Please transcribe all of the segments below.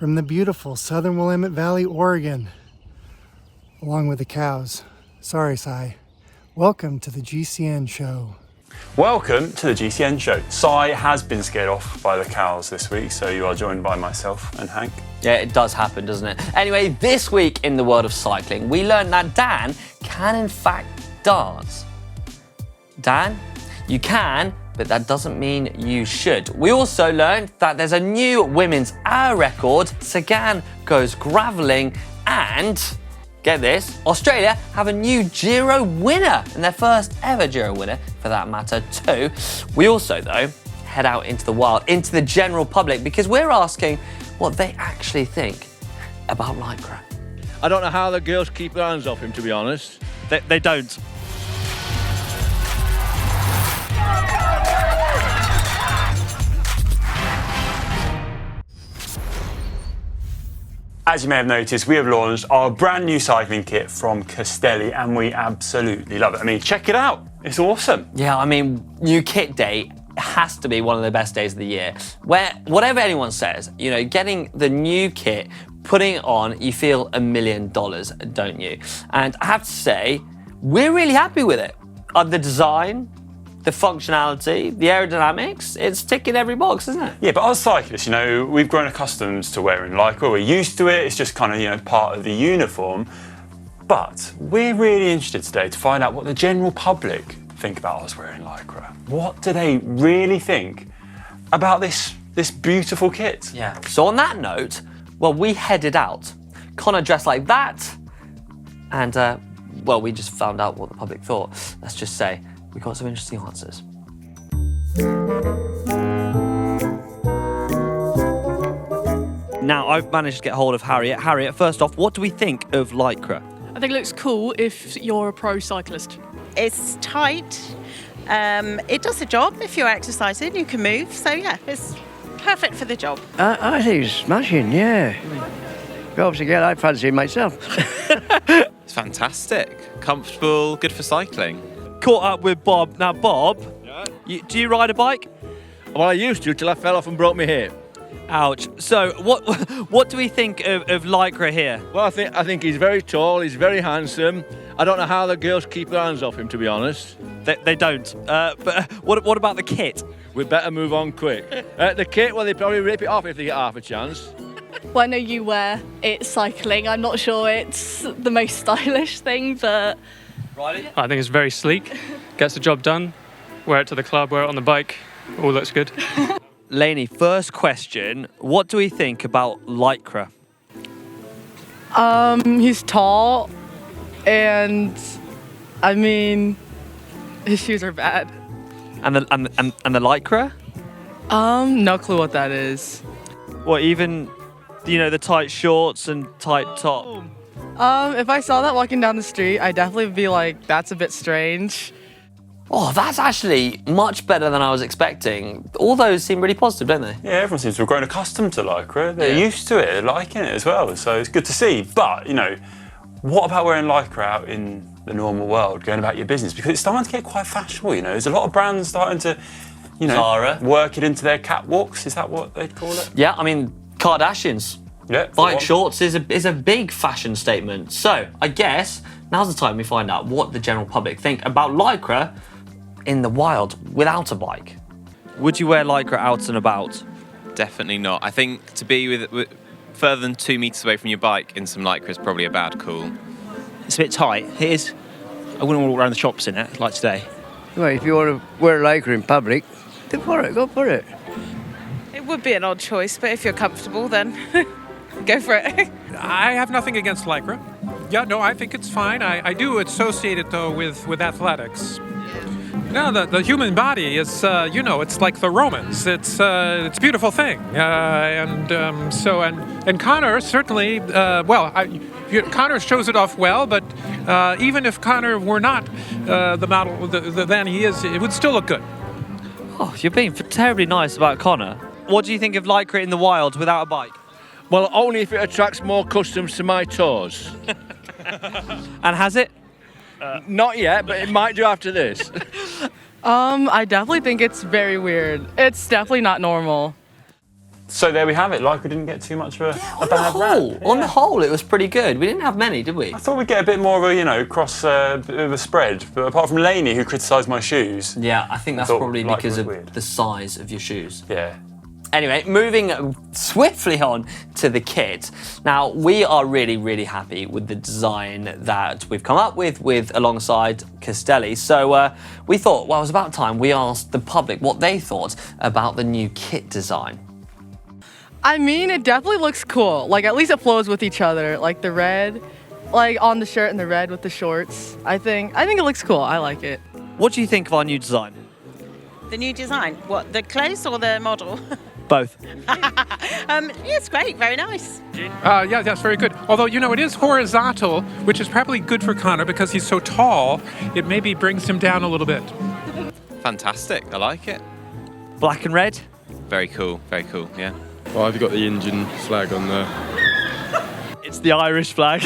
from the beautiful southern Willamette Valley, Oregon, along with the cows. Sorry, Cy. Welcome to the GCN show. Welcome to the GCN show. Cy has been scared off by the cows this week, so you are joined by myself and Hank. Yeah, it does happen, doesn't it? Anyway, this week in the world of cycling, we learned that Dan can in fact dance. Dan, you can, but that doesn't mean you should. We also learned that there's a new women's hour record, Sagan goes gravelling, and get this, Australia have a new Giro winner, and their first ever Giro winner, for that matter, too. We also, though, head out into the wild, into the general public, because we're asking what they actually think about Lycra. I don't know how the girls keep their hands off him, to be honest. They don't. As you may have noticed, we have launched our brand new cycling kit from Castelli, and we absolutely love it. I mean, check it out. It's awesome. Yeah, I mean, new kit day has to be one of the best days of the year, where whatever anyone says, you know, getting the new kit, putting it on, you feel $1 million, don't you? And I have to say, we're really happy with it. The design, the functionality, the aerodynamics, it's ticking every box, isn't it? Yeah, but as cyclists, you know, we've grown accustomed to wearing Lycra. We're used to it. It's just kind of, you know, part of the uniform. But we're really interested today to find out what the general public think about us wearing Lycra. What do they really think about this beautiful kit? Yeah. So on that note, well, we headed out. Conor dressed like that, and well, we just found out what the public thought. Let's just say we got some interesting answers. Now, I've managed to get hold of Harriet. Harriet, first off, what do we think of Lycra? I think it looks cool if you're a pro cyclist. It's tight. It does the job. If you're exercising, you can move. So yeah, it's perfect for the job. I think it's smashing, yeah. Obviously, yeah, I fancy it myself. It's fantastic. Comfortable, good for cycling. Caught up with Bob. Now, Bob, do you ride a bike? Well, I used to till I fell off and broke my hip. Ouch. So, what do we think of Lycra here? Well, I think he's very tall, he's very handsome. I don't know how the girls keep their hands off him, to be honest. They don't. But what about the kit? We'd better move on quick. The kit, well, they probably rip it off if they get half a chance. Well, I know you wear it cycling. I'm not sure it's the most stylish thing, but... Riley? I think it's very sleek, gets the job done, wear it to the club, wear it on the bike, all looks good. Lainey, first question, what do we think about Lycra? He's tall, and I mean, his shoes are bad. And the Lycra? No clue what that is. What, even, you know, the tight shorts and tight top? If I saw that walking down the street, I'd definitely be like, that's a bit strange. Oh, that's actually much better than I was expecting. All those seem really positive, don't they? Yeah, everyone seems to have grown accustomed to Lycra. They're used to it, they're liking it as well, so it's good to see. But, you know, what about wearing Lycra out in the normal world, going about your business? Because it's starting to get quite fashionable, you know. There's a lot of brands starting to, you know, Zara. work it into their catwalks. Is that what they'd call it? Yeah, I mean, Kardashians. Yeah. Bike shorts is a big fashion statement. So, I guess, now's the time we find out what the general public think about Lycra in the wild without a bike. Would you wear Lycra out and about? Definitely not. I think to be with further than 2 meters away from your bike in some Lycra is probably a bad call. It's a bit tight. It is. I wouldn't walk around the shops in it like today. Well, if you want to wear Lycra in public, go for it, go for it. It would be an odd choice, but if you're comfortable, then go for it. I have nothing against Lycra. Yeah, no, I think it's fine. I do associate it, though, with athletics. No, the human body is, you know, it's like the Romans. It's a beautiful thing. And Conor certainly, Conor shows it off well, but even if Conor were not the model than he is, it would still look good. Oh, you're being terribly nice about Conor. What do you think of Lycra in the wild without a bike? Well, only if it attracts more customers to my tours. And has it? Not yet, but it might do after this. I definitely think it's very weird. It's definitely not normal. So there we have it. Lycra didn't get too much of a bad rap. On the whole, it was pretty good. We didn't have many, did we? I thought we'd get a bit more of a, you know, cross bit of a spread. But apart from Lainey, who criticised my shoes. Yeah, I think that's thought probably Lycra because was of weird. the size of your shoes. Yeah. Anyway, moving swiftly on to the kit. Now, we are really, really happy with the design that we've come up with alongside Castelli. So we thought, well, it was about time we asked the public what they thought about the new kit design. I mean, it definitely looks cool. Like, at least it flows with each other. Like the red, like on the shirt and the red with the shorts. I think it looks cool. I like it. What do you think of our new design? The new design, what, the clothes or the model? Both. Yeah, it's great, very nice. Yeah, that's very good. Although, you know, it is horizontal, which is probably good for Conor because he's so tall. It maybe brings him down a little bit. Fantastic. I like it. Black and red? Very cool. Very cool. Yeah. Well, have you got the Indian flag on there? It's the Irish flag.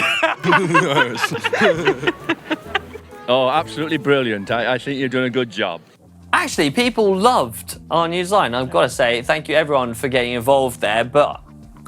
Oh, absolutely brilliant. I think you've done a good job. Actually, people loved our new design. I've got to say, thank you everyone for getting involved there, but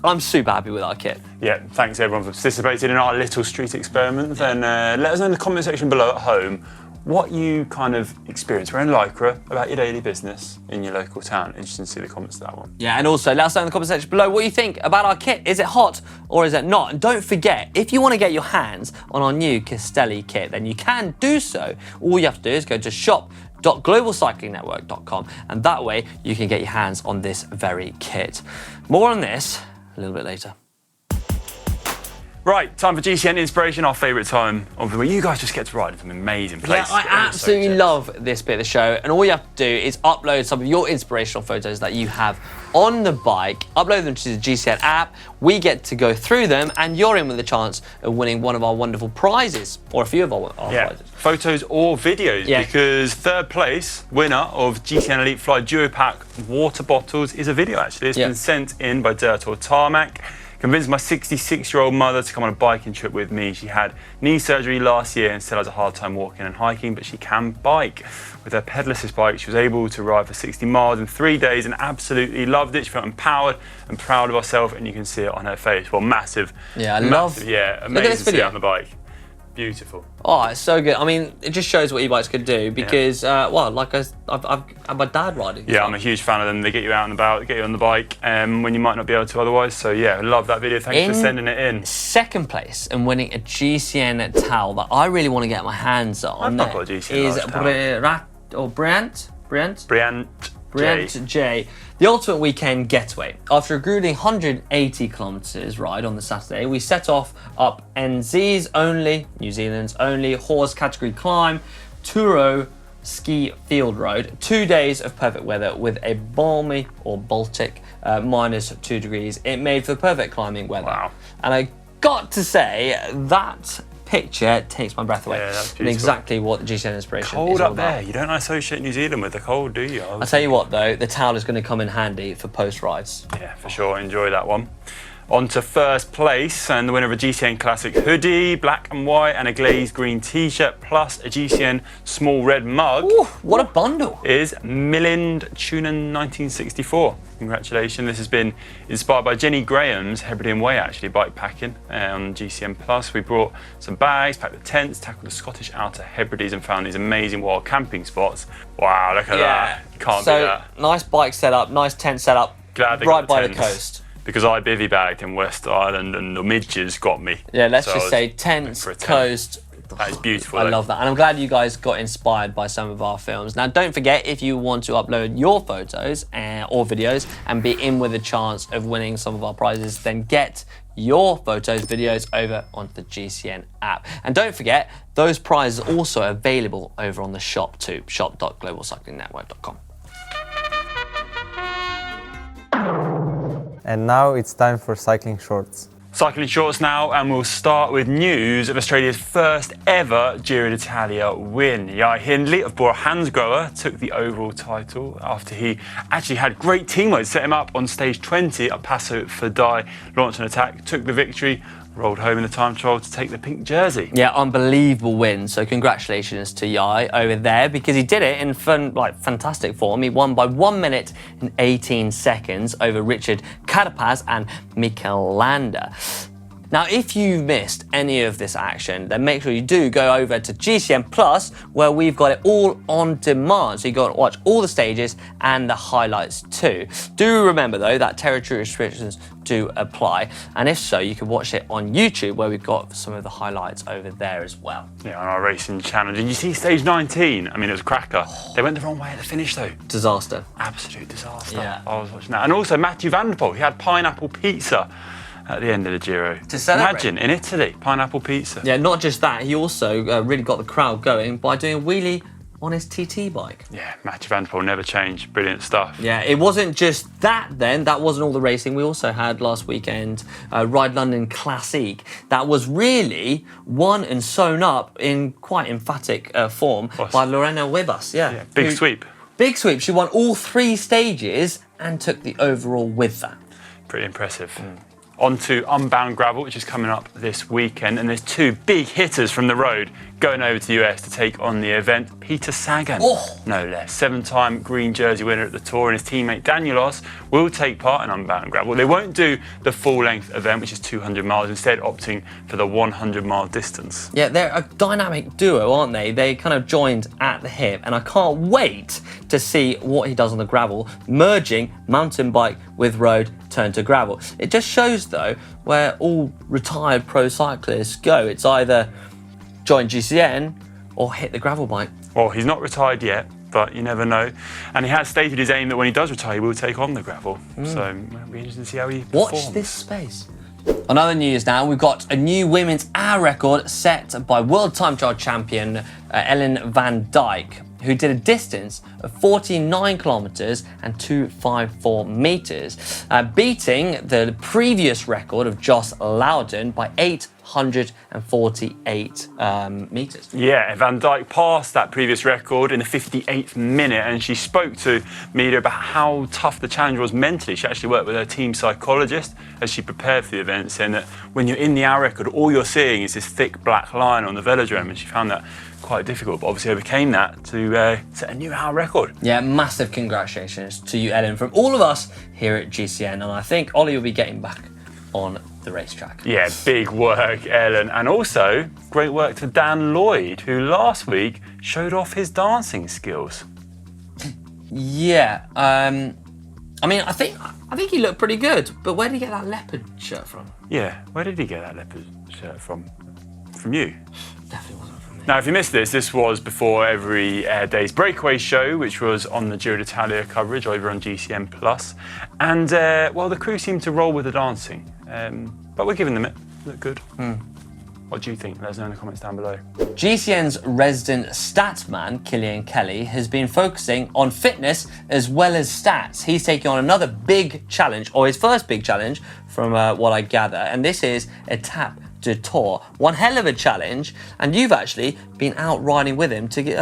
I'm super happy with our kit. Yeah, thanks everyone for participating in our little street experiment. And let us know in the comment section below at home what you kind of experience wearing Lycra about your daily business in your local town. Interesting to see the comments to that one. Yeah, and also let us know in the comment section below what you think about our kit. Is it hot or is it not? And don't forget, if you want to get your hands on our new Castelli kit, then you can do so. All you have to do is go to shop.globalcyclingnetwork.com, and that way you can get your hands on this very kit. More on this a little bit later. Right, time for GCN Inspiration, our favourite time of the week. You guys just get to ride in some amazing places. Yeah, I absolutely love this bit of the show, and all you have to do is upload some of your inspirational photos that you have on the bike, upload them to the GCN app, we get to go through them, and you're in with a chance of winning one of our wonderful prizes, or a few of our prizes. Photos or videos, because third place winner of GCN Elite Fly Duo Pack water bottles is a video actually. It's been sent in by Dirt or Tarmac. Convinced my 66-year-old mother to come on a biking trip with me. She had knee surgery last year and still has a hard time walking and hiking, but she can bike. With her pedal assist bike, she was able to ride for 60 miles in 3 days and absolutely loved it. She felt empowered and proud of herself, and you can see it on her face. Well, massive. Yeah, I love. Yeah, Look at this amazing to see video it on the bike. Beautiful. Oh, it's so good. I mean, it just shows what e-bikes could do because, well, like I've had my dad riding. Yeah, I'm a huge fan of them. They get you out and about, get you on the bike when you might not be able to otherwise. So yeah, I love that video. Thanks for sending it in. Second place and winning a GCN towel that I really want to get my hands on. I've not got a GCN is Bryant J. The ultimate weekend getaway. After a grueling 180 kilometres ride on the Saturday, we set off up NZ's only, New Zealand's only, horse category climb, Turo Ski Field Road. 2 days of perfect weather with a balmy or Baltic -2 degrees. It made for the perfect climbing weather. Wow. And I got to say, that picture takes my breath away. Yeah, that's beautiful. And exactly what the GCN Inspiration Cold is all up there. about. You don't associate New Zealand with the cold, do you? I'll tell you what though, the towel is going to come in handy for post rides. Yeah, for sure. Enjoy that one. On to first place, and the winner of a GCN Classic hoodie, black and white, and a glazed green t-shirt, plus a GCN small red mug. Ooh, what a bundle. Is Milind Tunen 1964. Congratulations. This has been inspired by Jenny Graham's Hebridean Way, actually, bike packing on GCN Plus. We brought some bags, packed the tents, tackled the Scottish Outer Hebrides, and found these amazing wild camping spots. Wow, look at that. You can't beat that. Nice bike setup, nice tent setup, Glad they right got by tents. the coast. Because I bivvy bagged in West Island and the midges got me. Yeah, let's So I just was say looking tents, for a tent. coast. That is beautiful. I though. love that. And I'm glad you guys got inspired by some of our films. Now, don't forget, if you want to upload your photos or videos and be in with a chance of winning some of our prizes, then get your photos, videos over onto the GCN app. And don't forget, those prizes are also available over on the shop too, shop.globalcyclingnetwork.com. And now it's time for cycling shorts. Cycling shorts now, and we'll start with news of Australia's first ever Giro d'Italia win. Jai Hindley of Bora Hansgrohe took the overall title after he actually had great teamwork to set him up on stage 20 at Passo Fadai, launched an attack, took the victory, rolled home in the time trial to take the pink jersey. Yeah, unbelievable win. So congratulations to Yai over there because he did it in fantastic form. He won by 1 minute and 18 seconds over Richard Carapaz and Mikel Landa. Now, if you've missed any of this action, then make sure you do go over to GCN Plus, where we've got it all on demand. So you got to watch all the stages and the highlights too. Do remember though that territory restrictions do apply, and if so, you can watch it on YouTube, where we've got some of the highlights over there as well. Yeah, on our racing channel. Did you see stage 19? I mean, it was a cracker. They went the wrong way at the finish though. Disaster. Absolute disaster. Yeah. I was watching that. And also Matthew van der Poel, he had pineapple pizza at the end of the Giro. To celebrate. Imagine, in Italy, pineapple pizza. Yeah, not just that, he also really got the crowd going by doing a wheelie on his TT bike. Yeah, Matthew van der Poel never changed. Brilliant stuff. Yeah, it wasn't just that then, that wasn't all the racing. We also had last weekend Ride London Classique. That was really won and sewn up in quite emphatic form by Lorena Webas. Yeah, big sweep. Big sweep. She won all 3 stages and took the overall with that. Pretty impressive. On to Unbound Gravel, which is coming up this weekend, and there's 2 big hitters from the road going over to the US to take on the event. Peter Sagan, no less. 7-time green jersey winner at the Tour, and his teammate Danielos will take part in Unbound Gravel. They won't do the full-length event, which is 200 miles, instead opting for the 100-mile distance. Yeah, they're a dynamic duo, aren't they? They kind of joined at the hip, and I can't wait to see what he does on the gravel, merging mountain bike with road, turn to gravel. It just shows, though, where all retired pro cyclists go. It's either join GCN or hit the gravel bike. Well, he's not retired yet, but you never know. And he has stated his aim that when he does retire, he will take on the gravel. So it'll be interesting to see how he performs. Watch this space. On other news now, we've got a new women's hour record set by world time trial champion Ellen van Dijk, who did a distance of 49 kilometers and 254 meters, beating the previous record of Joss Loudon by 848 meters. Yeah, Van Dijk passed that previous record in the 58th minute, and she spoke to media about how tough the challenge was mentally. She actually worked with her team psychologist as she prepared for the event, saying that when you're in the hour record, all you're seeing is this thick black line on the velodrome, and she found that quite difficult, but obviously overcame that to set a new hour record. Yeah, massive congratulations to you, Ellen, from all of us here at GCN, and I think Ollie will be getting back on the racetrack. Yeah, big work, Ellen, and also great work to Dan Lloyd, who last week showed off his dancing skills. Yeah, I mean, I think he looked pretty good, but where did he get that leopard shirt from? Yeah, where did he get that leopard shirt from? From you? Definitely wasn't from me. Now, if you missed this was before every day's breakaway show, which was on the Giro d'Italia coverage over on GCN Plus. And, well, the crew seemed to roll with the dancing, but we're giving them it. Look good. What do you think? Let us know in the comments down below. GCN's resident stats man, Cillian Kelly, has been focusing on fitness as well as stats. He's taking on another big challenge, or his first big challenge from what I gather, and this is Etape du Tour. One hell of a challenge, and you've actually been out riding with him to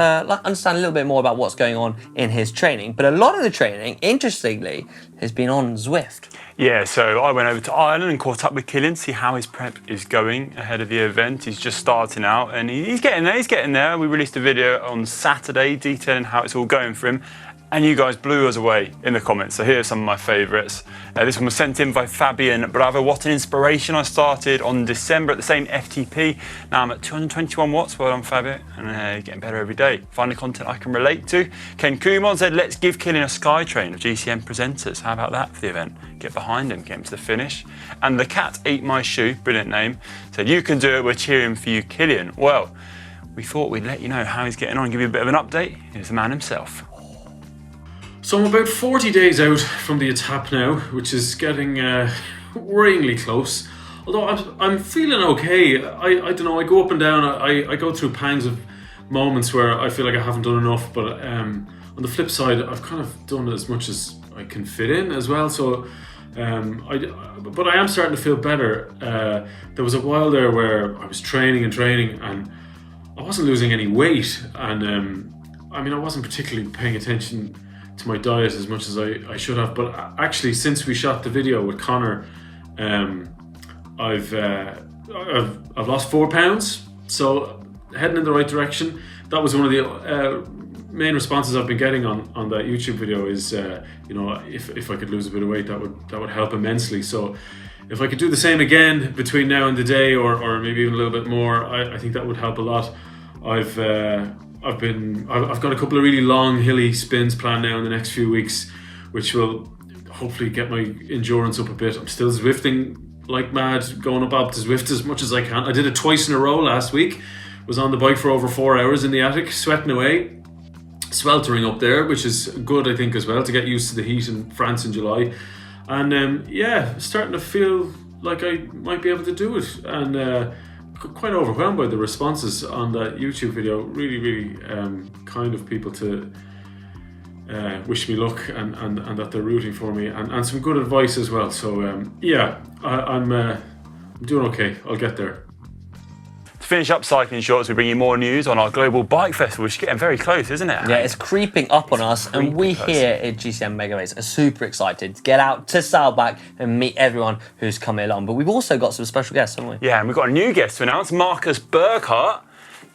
understand a little bit more about what's going on in his training. But a lot of the training, interestingly, has been on Zwift. Yeah, so I went over to Ireland and caught up with Cillian to see how his prep is going ahead of the event. He's just starting out and he's getting there, We released a video on Saturday detailing how it's all going for him. And you guys blew us away in the comments. So here are some of my favourites. This one was sent in by Fabian Bravo. What an inspiration. I started on December at the same FTP. Now I'm at 221 watts. Well done, Fabian. And getting better every day. Finding content I can relate to. Ken Kumon said, let's give Cillian a sky train of GCN presenters. How about that for the event? Get behind him, get him to the finish. And the cat ate my shoe, brilliant name, said, you can do it, we're cheering for you, Cillian. Well, we thought we'd let you know how he's getting on, give you a bit of an update. Here's the man himself. So I'm about 40 days out from the Etape now, which is getting worryingly close. Although I'm feeling okay. I don't know, I go up and down. I go through pangs of moments where I feel like I haven't done enough, but on the flip side, I've kind of done as much as I can fit in as well. So, but I am starting to feel better. There was a while there where I was training and I wasn't losing any weight. And I mean, I wasn't particularly paying attention to my diet as much as I should have, but actually since we shot the video with Conor, I've I've lost 4 pounds, so heading in the right direction. That was one of the main responses I've been getting on that YouTube video is, you know, if I could lose a bit of weight, that would help immensely. So if I could do the same again between now and the day, or maybe even a little bit more, I think that would help a lot. I've got a couple of really long hilly spins planned now in the next few weeks, which will hopefully get my endurance up a bit. I'm still Zwifting like mad, going up to Zwift as much as I can. I did it twice in a row last week. Was on the bike for over 4 hours in the attic, sweating away, sweltering up there, which is good, I think, as well, to get used to the heat in France in July. And yeah, starting to feel like I might be able to do it. And quite overwhelmed by the responses on that YouTube video. Really, really kind of people to wish me luck and that they're rooting for me, and some good advice as well. So yeah, I'm doing okay. I'll get there. To finish up cycling shorts, we bring you more news on our global bike festival, which is getting very close, isn't it? Yeah, it's creeping up on us, and we here at GCN Mega Race are super excited to get out to Saddleback and meet everyone who's coming along. But we've also got some special guests, haven't we? Yeah, and we've got a new guest to announce. Marcus Burkhardt,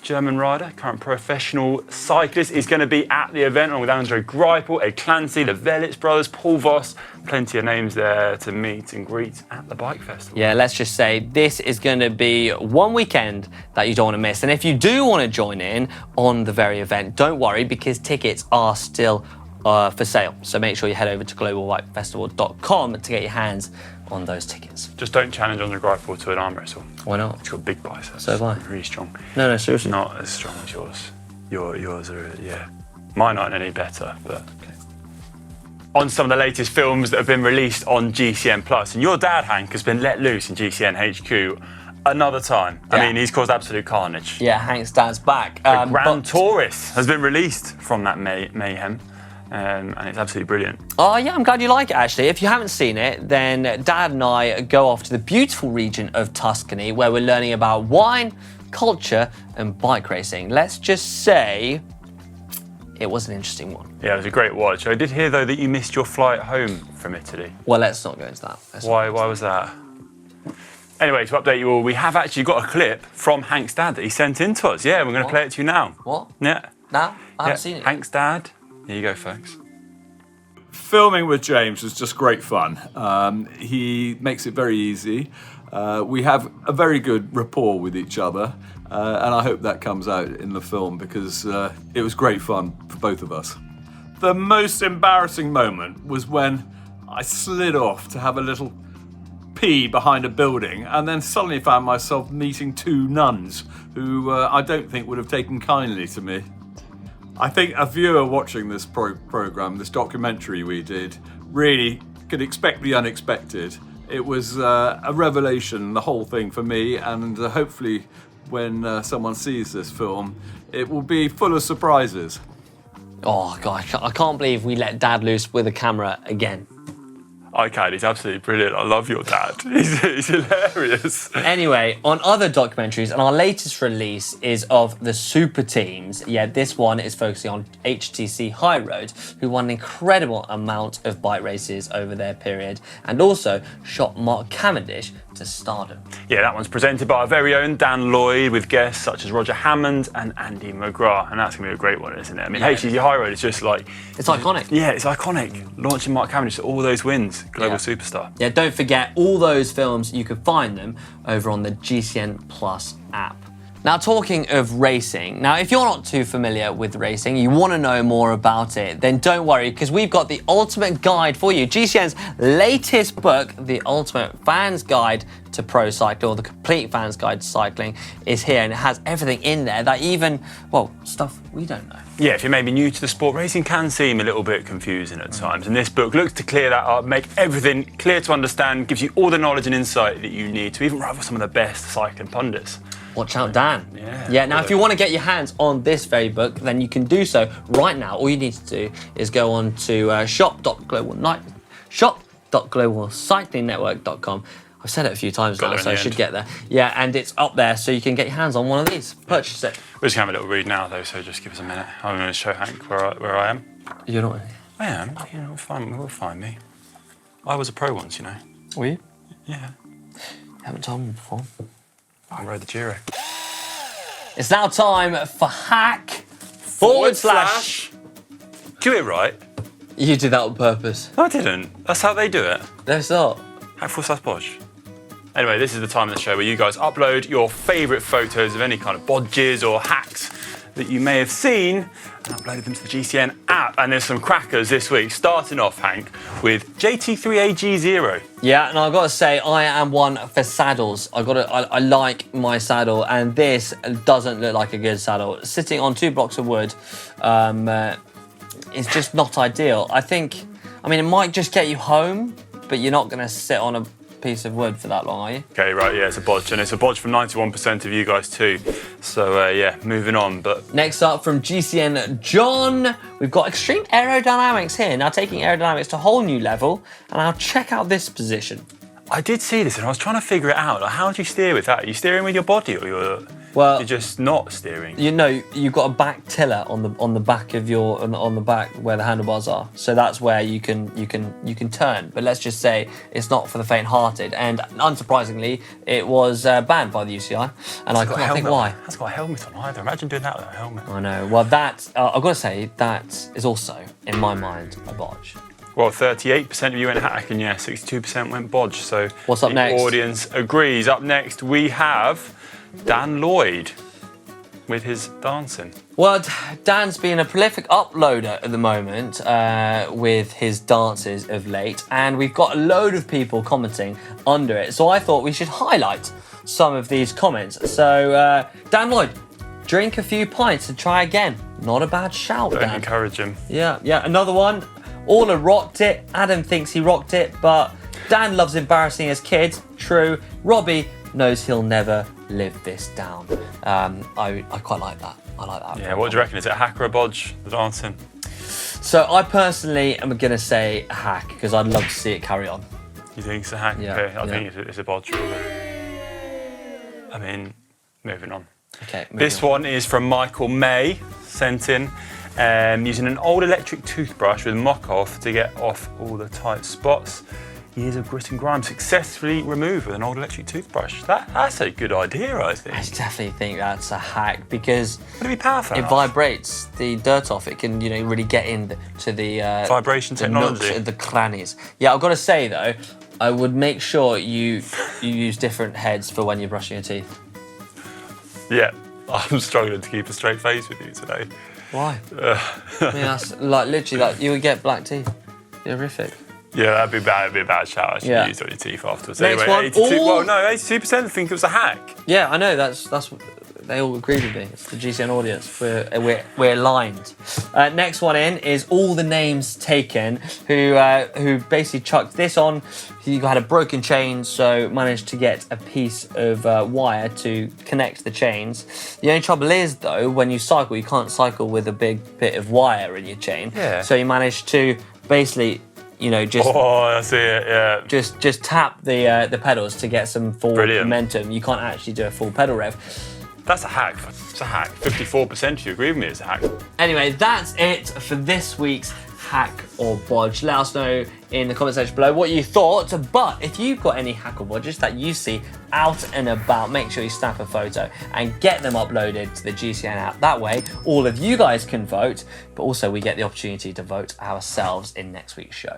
German rider, current professional cyclist, is going to be at the event along with Andre Greipel, Ed Clancy, the Velits brothers, Paul Voss. Plenty of names there to meet and greet at the bike festival. Yeah, let's just say this is going to be one weekend that you don't want to miss. And if you do want to join in on the very event, don't worry, because tickets are still for sale. So make sure you head over to globalbikefestival.com to get your hands on those tickets. Just don't challenge Andre Greipel to an arm wrestle. Why not? He's got big biceps. So have I. Really strong. No, seriously. Not as strong as yours. Yours are, yeah. Mine aren't any better, but... Okay. On some of the latest films that have been released on GCN Plus, and your dad, Hank, has been let loose in GCN HQ another time. Yeah. I mean, he's caused absolute carnage. Yeah, Hank's dad's back. The Grand Taurus has been released from that mayhem. And it's absolutely brilliant. Oh yeah, I'm glad you like it actually. If you haven't seen it, then Dad and I go off to the beautiful region of Tuscany where we're learning about wine, culture and bike racing. Let's just say it was an interesting one. Yeah, it was a great watch. I did hear though that you missed your flight home from Italy. Well, let's not go into that. Why was that? Anyway, to update you all, we have actually got a clip from Hank's dad that he sent in to us. Yeah, we're going to play it to you now. What? Yeah. Now? I haven't seen it. Hank's dad. Here you go, folks. Filming with James was just great fun. He makes it very easy. We have a very good rapport with each other, and I hope that comes out in the film because it was great fun for both of us. The most embarrassing moment was when I slid off to have a little pee behind a building and then suddenly found myself meeting 2 nuns who I don't think would have taken kindly to me. I think a viewer watching this programme, this documentary we did, really could expect the unexpected. It was a revelation, the whole thing for me, and hopefully when someone sees this film, it will be full of surprises. Oh God, I can't believe we let Dad loose with a camera again. I can, he's absolutely brilliant. I love your dad. He's hilarious. Anyway, on other documentaries, and our latest release is of the super teams. Yeah, this one is focusing on HTC High Road, who won an incredible amount of bike races over their period, and also shot Mark Cavendish to stardom. Yeah, that one's presented by our very own Dan Lloyd with guests such as Roger Hammond and Andy McGrath, and that's going to be a great one, isn't it? I mean, Yeah. HTC High Road is just like... It's iconic. Yeah, it's iconic. Launching Mark Cavendish to all those wins. Global superstar. Yeah, don't forget all those films, you can find them over on the GCN Plus app. Now, talking of racing, now if you're not too familiar with racing, you want to know more about it, then don't worry, because we've got the ultimate guide for you. GCN's latest book, The Ultimate Fan's Guide to Pro Cycling, or The Complete Fan's Guide to Cycling, is here, and it has everything in there that even, well, stuff we don't know. Yeah, if you're maybe new to the sport, racing can seem a little bit confusing at times, and this book looks to clear that up, make everything clear to understand, gives you all the knowledge and insight that you need to even rival some of the best cycling pundits. Watch out, Dan. Yeah, now if you want to get your hands on this very book, then you can do so right now. All you need to do is go on to shop.globalcyclingnetwork.com. I've said it a few times now, so I should get there. Yeah, and it's up there, so you can get your hands on one of these. Purchase it. We're just going to have a little read now, though, so just give us a minute. I'm going to show Hank where I am. You're not? I am. You know, will find me. I was a pro once, you know. Were you? Yeah. You haven't told me before. I rode the Giro. It's now time for hack / Do it right. You did that on purpose. No, I didn't. That's how they do it. No, it's not. Hack / bodge. Anyway, this is the time of the show where you guys upload your favourite photos of any kind of bodges or hacks that you may have seen and uploaded them to the GCN app. And there's some crackers this week, starting off, Hank, with JT3AG0. Yeah, and I've got to say, I am one for saddles. I like my saddle, and this doesn't look like a good saddle. Sitting on 2 blocks of wood is just not ideal. I mean, it might just get you home, but you're not going to sit on a piece of wood for that long, are you? Okay, right, yeah, it's a bodge, and it's a bodge from 91% of you guys too. So yeah, moving on. But next up from GCN John, we've got extreme aerodynamics here. Now taking aerodynamics to a whole new level, and I'll check out this position. I did see this, and I was trying to figure it out. Like, how do you steer with that? Are you steering with your body, or you're just not steering? You know, you've got a back tiller on the back of your on the back where the handlebars are. So that's where you can turn. But let's just say it's not for the faint-hearted. And unsurprisingly, it was banned by the UCI, and I can't think why. That's got a helmet on either. Imagine doing that with a helmet. I know. Well, that I've got to say that is also, in my mind, a bodge. Well, 38% of you went hack, and yeah, 62% went bodge. So what's up next? The audience agrees. Up next, we have Dan Lloyd with his dancing. Well, Dan's been a prolific uploader at the moment with his dances of late, and we've got a load of people commenting under it. So I thought we should highlight some of these comments. So Dan Lloyd, drink a few pints and try again. Not a bad shout, Dan. Don't encourage him. Yeah. Another one. Orla rocked it. Adam thinks he rocked it, but Dan loves embarrassing his kids. True. Robbie knows he'll never live this down. I quite like that. I like that. Yeah, what do you reckon? Is it a hack or a bodge, the dancing? So I personally am going to say a hack because I'd love to see it carry on. You think it's a hack? Yeah, okay, I think it's a bodge. I mean, moving on. Okay. This one is from Michael May, sent in. Using an old electric toothbrush with mock-off to get off all the tight spots. Years of grit and grime successfully removed with an old electric toothbrush. That's a good idea, I think. I definitely think that's a hack because would it be powerful? It vibrates the dirt off. It can, really get into the vibration technology, nooks, the crannies. Yeah, I've got to say though, I would make sure you use different heads for when you're brushing your teeth. Yeah, I'm struggling to keep a straight face with you today. Why? I mean, that's literally you would get black teeth. You're horrific. Yeah, that'd be bad. It'd be a bad shout. I should use on your teeth afterwards. Next anyway, one. 82. Well, no, 82% think it was a hack. Yeah, I know. That's what they all agree with me. It's the GCN audience. We're aligned. Next one in is all the names taken. Who basically chucked this on. He had a broken chain, so managed to get a piece of wire to connect the chains. The only trouble is though, when you cycle, you can't cycle with a big bit of wire in your chain. Yeah. So you managed to basically. Just I see it. Yeah. Just tap the pedals to get some full momentum. You can't actually do a full pedal rev. That's a hack. It's a hack. 54% of you agree with me it's a hack. Anyway, that's it for this week's hack or bodge. Let us know in the comment section below what you thought. But if you've got any hack or bodges that you see out and about, make sure you snap a photo and get them uploaded to the GCN app. That way, all of you guys can vote, but also we get the opportunity to vote ourselves in next week's show.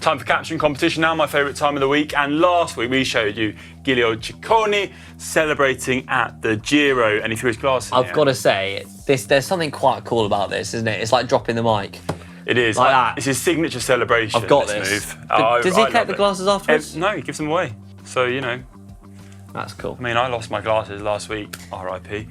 Time for caption competition now, my favourite time of the week. And last week we showed you Giulio Ciccone celebrating at the Giro, and he threw his glass in I've got to say, there's something quite cool about this, isn't it? It's like dropping the mic. It is. Like that. It's his signature celebration. I've got this. Move. Does he collect the glasses afterwards? No, he gives them away. So, That's cool. I mean, I lost my glasses last week, RIP,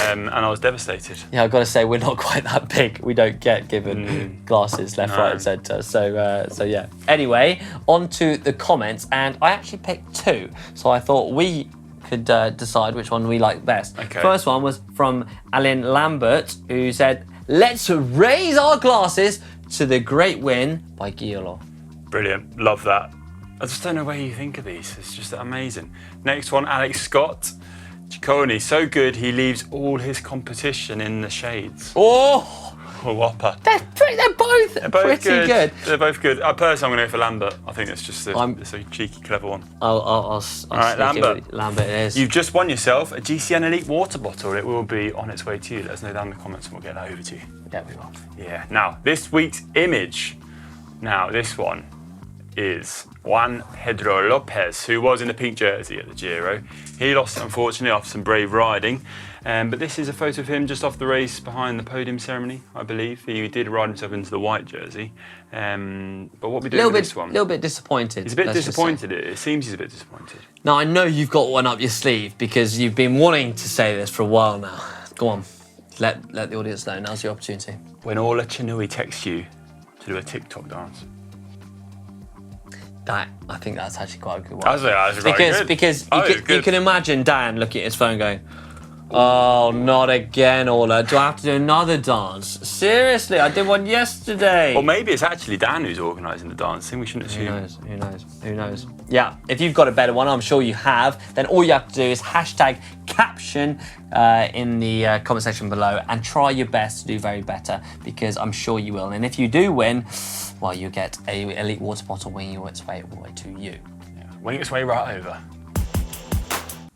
and I was devastated. Yeah, I've got to say, we're not quite that big. We don't get given glasses left, right, and centre. So yeah. Anyway, on to the comments, and I actually picked 2. So I thought we could decide which one we like best. Okay. First one was from Alan Lambert, who said, "Let's raise our glasses to the great win by Giulio." Brilliant. Love that. I just don't know where you think of these. It's just amazing. Next one, Alex Scott. Ciccone, so good he leaves all his competition in the shades. Oh, whopper. They're both pretty good. They're both good. Personally, I'm going to go for Lambert. I think it's just it's a cheeky, clever one. All right, Lambert. Lambert it is. You've just won yourself a GCN Elite water bottle. It will be on its way to you. Let us know down in the comments and we'll get that over to you. Yeah, we will. Yeah. Now, this week's image. Now, this one is Juan Pedro Lopez, who was in the pink jersey at the Giro. He lost, unfortunately, after some brave riding. But this is a photo of him just off the race behind the podium ceremony, I believe. He did ride himself into the white jersey. But what we do with this one? A little bit disappointed. He's a bit disappointed. It seems he's a bit disappointed. Now, I know you've got one up your sleeve because you've been wanting to say this for a while now. Go on, let the audience know. Now's your opportunity. When Ola Chinui texts you to do a TikTok dance. I think that's actually quite a good one. That's quite good. Because you can imagine Dan looking at his phone going, oh, not again, Ola. Do I have to do another dance? Seriously, I did one yesterday. Or maybe it's actually Dan who's organising the dancing. We shouldn't assume. Who knows? Yeah, if you've got a better one, I'm sure you have, then all you have to do is hashtag caption in the comment section below and try your best to do very better, because I'm sure you will. And if you do win, well, you get a elite water bottle winging its way all the way to you. Yeah, winging its way right over.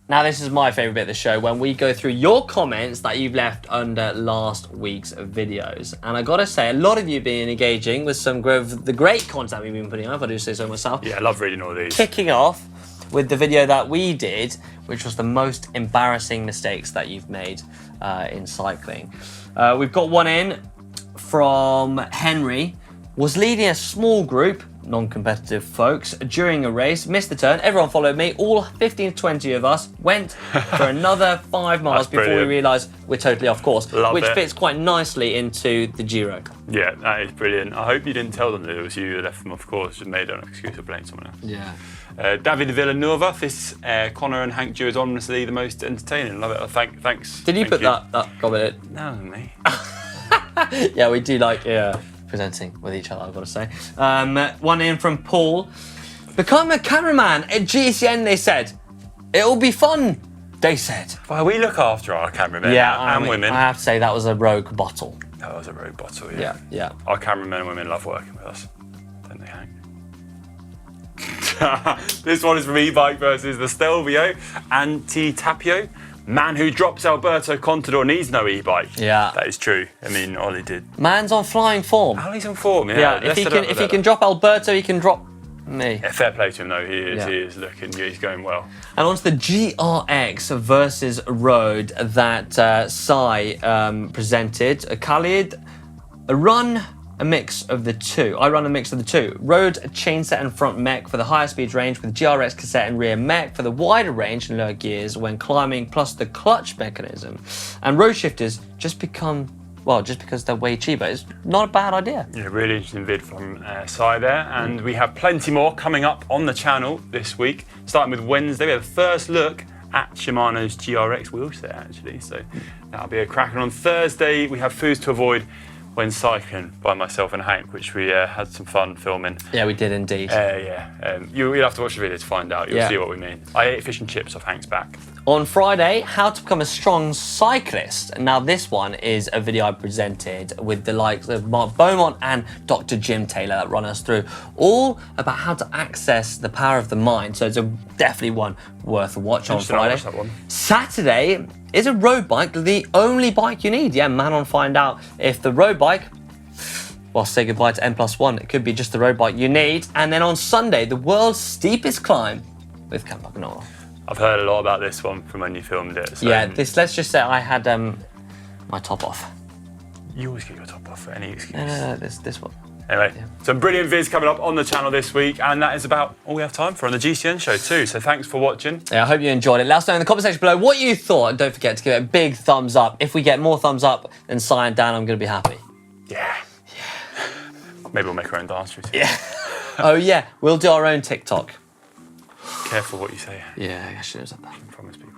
Now, this is my favourite bit of the show, when we go through your comments that you've left under last week's videos. And I gotta say, a lot of you have been engaging with some of the great content we've been putting up, if I do say so myself. Yeah, I love reading all these. Kicking off with the video that we did, which was the most embarrassing mistakes that you've made in cycling. We've got one in from Henry. Was leading a small group, non-competitive folks, during a race, missed the turn, everyone followed me, all 15 to 20 of us went for another 5 miles before we realised we're totally off course, which fits quite nicely into the Giro. Yeah, that is brilliant. I hope you didn't tell them that it was you that left them off course, just made an excuse to blame someone else. Yeah. David Villanova, this Conor and Hank duo is honestly the most entertaining. Love it. Thanks. Did you put that comment in? No, me. Yeah, we do like presenting with each other, I've got to say. One in from Paul. Become a cameraman at GCN, they said. It'll be fun, they said. Well, we look after our cameramen and women. I have to say, that was a rogue bottle. That was a rogue bottle, yeah. Yeah. Our cameramen and women love working with us, don't they, Hank? This one is from e-bike versus the Stelvio. Anti-Tapio. Man who drops Alberto Contador needs no e-bike. Yeah. That is true. I mean, Ollie did. Man's on flying form. Ollie's on form, yeah. If he can drop Alberto, he can drop me. Yeah, fair play to him, though. He is looking, he's going well. And on to the GRX versus Road that Sai presented. Khalid, a mix of the two. I run a mix of the two. Road chainset and front mech for the higher speed range, with GRX cassette and rear mech for the wider range and lower gears when climbing, plus the clutch mechanism. And road shifters just because they're way cheaper. It's not a bad idea. Yeah, really interesting vid from Sai there. And we have plenty more coming up on the channel this week. Starting with Wednesday, we have a first look at Shimano's GRX wheelset, actually. So that'll be a cracker. On Thursday, we have foods to avoid when cycling by myself and Hank, which we had some fun filming. Yeah, we did indeed. You'll have to watch the video to find out. You'll see what we mean. I ate fish and chips off Hank's back. On Friday, how to become a strong cyclist. Now, this one is a video I presented with the likes of Mark Beaumont and Dr. Jim Taylor that run us through all about how to access the power of the mind. So it's definitely one worth a watch on Friday. That one. Saturday is a road bike, the only bike you need. Yeah, man on find out if the road bike, well, say goodbye to N+1. It could be just the road bike you need. And then on Sunday, the world's steepest climb with Conor. I've heard a lot about this one from when you filmed it. So yeah, let's just say I had my top off. You always get your top off for any excuse. No, this one. Anyway, some brilliant vids coming up on the channel this week, and that is about all we have time for on the GCN show too. So thanks for watching. Yeah, I hope you enjoyed it. Let us know in the comment section below what you thought, and don't forget to give it a big thumbs up. If we get more thumbs up than Sai and Dan, I'm going to be happy. Yeah. Maybe we'll make our own dance routine. Yeah. Oh yeah, we'll do our own TikTok. Careful what you say. Yeah, I should have said that. I promise people.